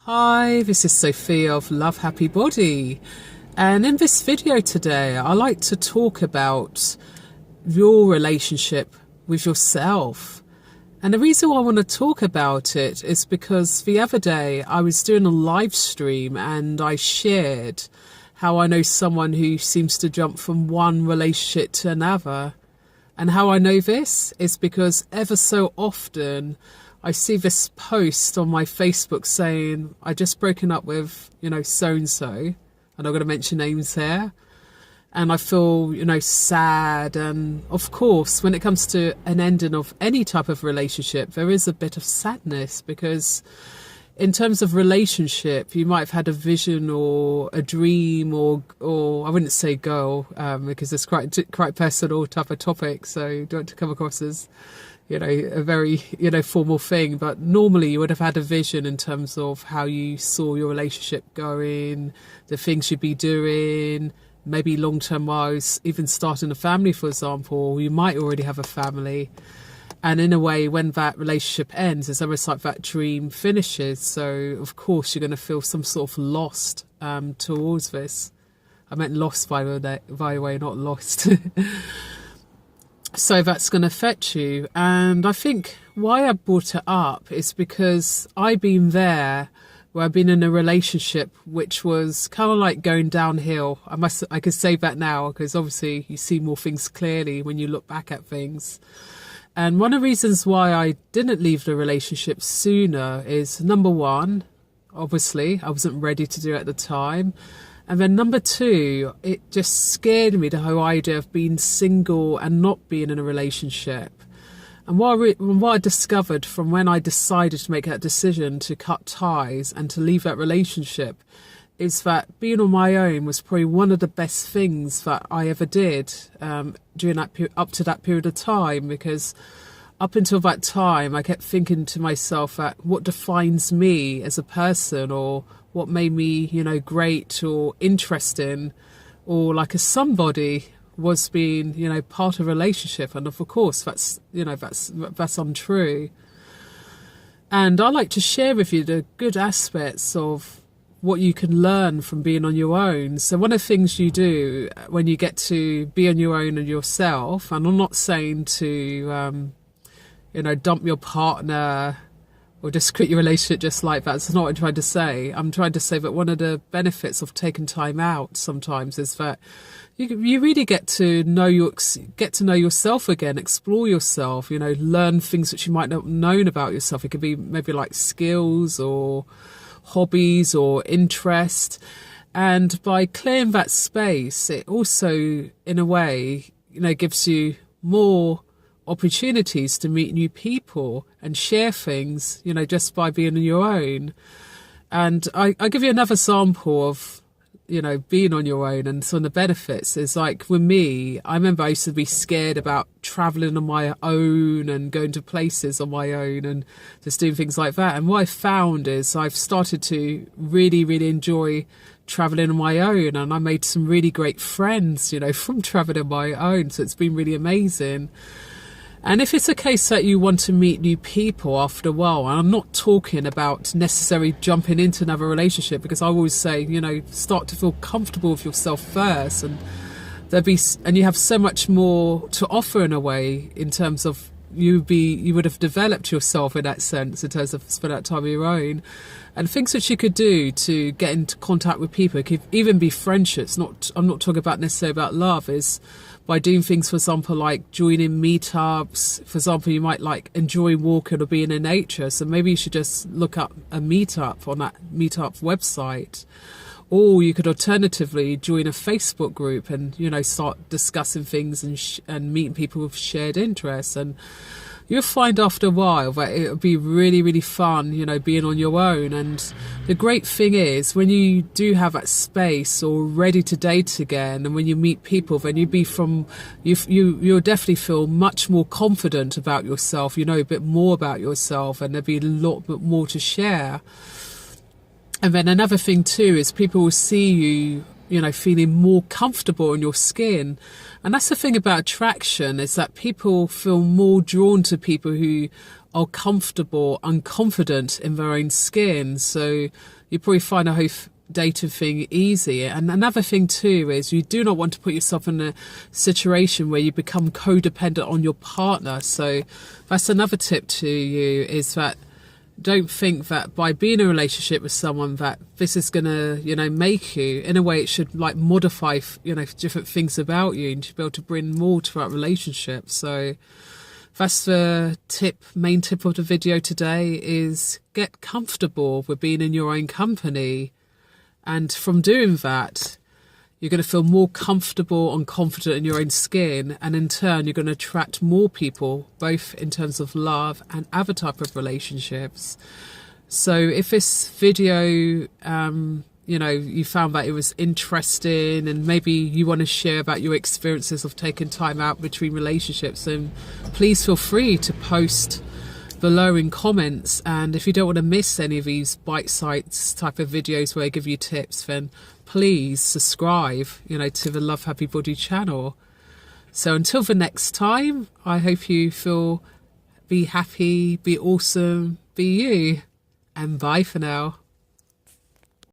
Hi, this is Sophie of Love Happy Body, and in this video today I like to talk about your relationship with yourself. And the reason why I want to talk about it is because the other day I was doing a live stream and I shared how I know someone who seems to jump from one relationship to another. And how I know this is because ever so often I see this post on my Facebook saying, I just broken up with, so-and-so, and I'm going to mention names here. And I feel, sad. And of course, when it comes to an ending of any type of relationship, there is a bit of sadness because in terms of relationship, you might have had a vision or a dream or I wouldn't say goal, because it's quite personal type of topic. So don't want to come across as, a very, formal thing. But normally you would have had a vision in terms of how you saw your relationship going, the things you'd be doing, maybe long-term wise, even starting a family, for example. You might already have a family. And in a way, when that relationship ends, it's almost like that dream finishes. So, of course, you're going to feel some sort of lost towards this. I meant lost, by the way, not lost. So that's going to affect you. And I think why I brought it up is because I've been there where I've been in a relationship which was kind of like going downhill. I could say that now because obviously you see more things clearly when you look back at things. And one of the reasons why I didn't leave the relationship sooner is, number one, obviously, I wasn't ready to do it at the time. And then number two, it just scared me, the whole idea of being single and not being in a relationship. And what I discovered from when I decided to make that decision to cut ties and to leave that relationship is that being on my own was probably one of the best things that I ever did during that up to that period of time, because up until that time I kept thinking to myself that what defines me as a person, or what made me great or interesting or like a somebody, was being part of a relationship. And of course that's that's untrue. And I like to share with you the good aspects of what you can learn from being on your own. So one of the things you do when you get to be on your own and yourself, and I'm not saying to, dump your partner or just quit your relationship just like that. That's not what I'm trying to say. I'm trying to say that one of the benefits of taking time out sometimes is that you really get to know yourself again, explore yourself, learn things which you might not have known about yourself. It could be maybe like skills or hobbies or interest. And by clearing that space, it also in a way gives you more opportunities to meet new people and share things just by being on your own. And I give you another example of being on your own and some of the benefits. Is like with me, I remember I used to be scared about traveling on my own and going to places on my own and just doing things like that. And what I found is I've started to really, really enjoy traveling on my own, and I made some really great friends, from traveling on my own. So it's been really amazing. And if it's a case that you want to meet new people after a while, and I'm not talking about necessarily jumping into another relationship, because I always say, start to feel comfortable with yourself first, and you have so much more to offer in a way, in terms of you would have developed yourself in that sense, in terms of spending that time on your own. And things that you could do to get into contact with people, it could even be friendships. I'm not talking about necessarily about love, is by doing things, for example, like joining meetups. For example, you might like enjoy walking or being in nature. So maybe you should just look up a meetup on that meetup website. Or you could alternatively join a Facebook group and, start discussing things and meeting people with shared interests. And you'll find after a while that it'll be really, really fun, being on your own. And the great thing is, when you do have that space or ready to date again, and when you meet people, then you'll definitely feel much more confident about yourself, a bit more about yourself, and there'll be a lot more to share. And then another thing too is people will see you feeling more comfortable in your skin. And that's the thing about attraction, is that people feel more drawn to people who are comfortable and confident in their own skin. So you probably find a whole dating thing easy. And another thing too is you do not want to put yourself in a situation where you become codependent on your partner. So that's another tip to you, is that don't think that by being in a relationship with someone that this is going to, make you. In a way, it should like modify, different things about you, and to be able to bring more to that relationship. So that's the main tip of the video today, is get comfortable with being in your own company. And from doing that, you're going to feel more comfortable and confident in your own skin. And in turn, you're going to attract more people, both in terms of love and other type of relationships. So if this video, you found that it was interesting, and maybe you want to share about your experiences of taking time out between relationships, then please feel free to post below in comments. And if you don't want to miss any of these bite-sized type of videos where I give you tips, then please subscribe, to the Love Happy Body channel. So until the next time, I hope you be happy, be awesome, be you, and bye for now.